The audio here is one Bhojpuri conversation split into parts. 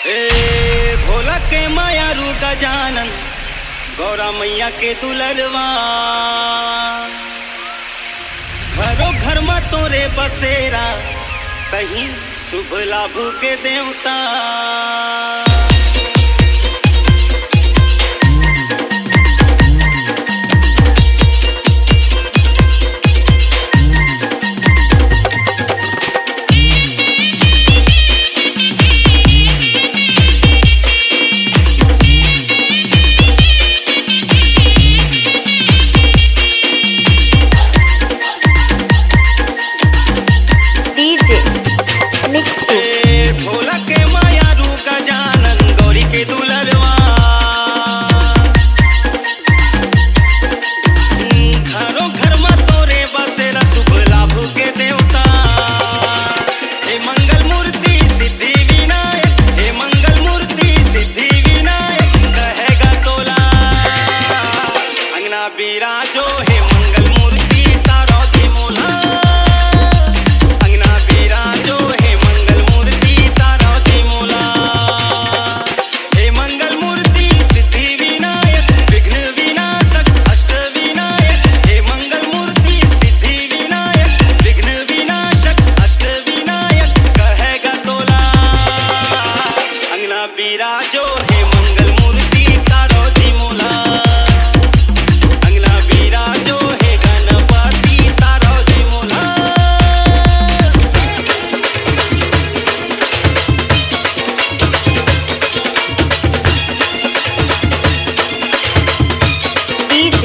ए भोला के मायारू गजानन गौरा मैया के दुलरवा घरो घर में तोरे बसेरा तहीं शुभ लाभ के देवता। भोला के मायारू गजानन गौरी के दुलरवा घरों घर में तोरे बसेरा शुभ लाभ के देवता। हे मंगल मूर्ति सिद्धि विनायक, हे मंगल मूर्ति सिद्धि विनायक कहेगा तोला अंगना बिराजो। हे मंगल मूर्ति तारो दी मोला अंगना बिराजो। हे मंगल मूर्ति तारो दी मोला। हे मंगल मूर्ति सिद्धि विनायक विघ्न विनाशक अष्ट विनायक। हे मंगल मूर्ति सिद्धि विनायक विघ्न विनाशक अष्ट विनायक कहेगा तोला अंगना बिराजो। हे मंगल मूर्ति तारो दी मोला अंगना बिराजो। हे गणपति तारो दी मोला। DJ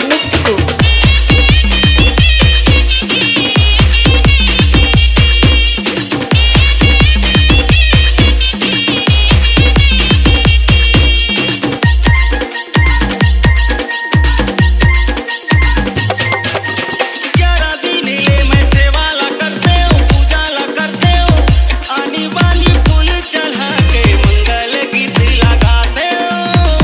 Nikku. ग्यारह दिन ले मैं सेवा ला करते हूँ, पूजा ला करते हूँ, आनी बानी फूल चढ़ा के मंगल गीत लगाते हूँ।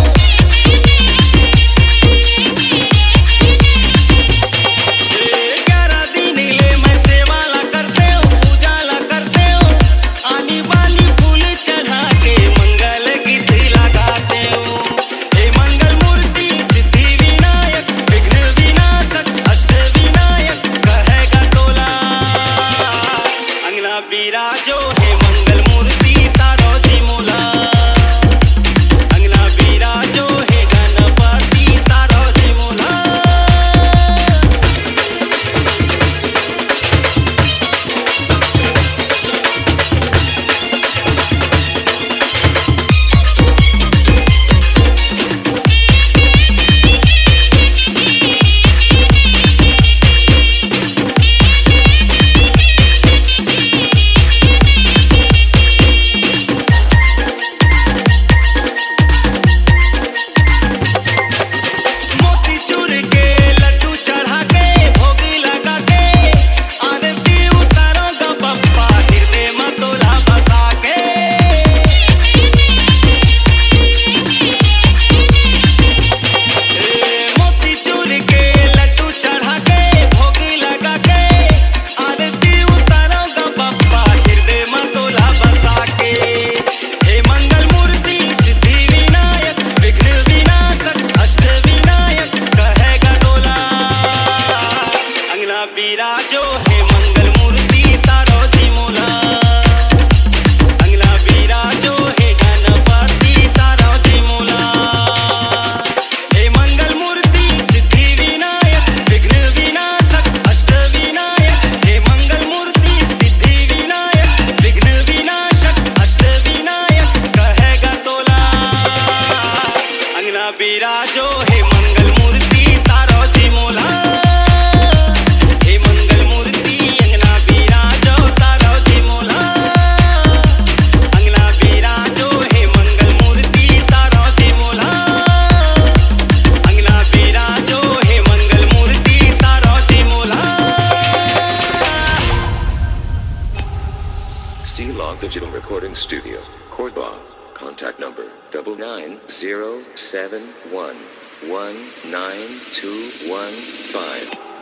11 दिन ले मैं सेवा ला करते हूँ, पूजा ला करते हूँ, आनी बानी फूल चढ़ा के मंगल गीत लगाते हूँ। हे मंगल मूर्ति सिद्धि विनायक विघ्न विनाशक अष्ट विनायक कहेगा तोला अंगना बिराजो। हे मंगल मूर्ति तारो दी मोला अंगना बिराजो। हे गणपति तारो दी मोला। मोती चूर के लड्डू चढ़ा के भोग लगा के आरती उतारो गा बप्पा हृदय में तोला बसा के। मोती चूर के लड्डू चढ़ा के भोग लगा के आरती उतारो गा बप्पा हृदय में तोला बसा के। हे मंगल मूर्ति सिद्धि विनायक विघ्न विनाशक अष्ट विनायक कहेगा तोला अंगना बिराजो। हे मंगल मूर्ति तारो दी मोला अंगना बिराजो। हे गणपति तारो दी मोला। हे मंगल मूर्ति सिद्धि विनायक विघ्न विनाशक अष्ट विनायक। हे मंगल मूर्ति सिद्धि विनायक विघ्न विनाशक अष्ट विनायक कहेगा तोला अंगना बिराजो। हे मंगल मूर्ति तारो दी मोला हे मंगल मूर्ति अंगना बिराजो तारो दी मोला अंगना बिराजो। हे मंगल मूर्ति तारो दी मोला अंगना बिराजो। हे मंगल मूर्ति तारो दी मोला। C-Log Digital Recording Studio, Cordoba. Contact number 99071192115.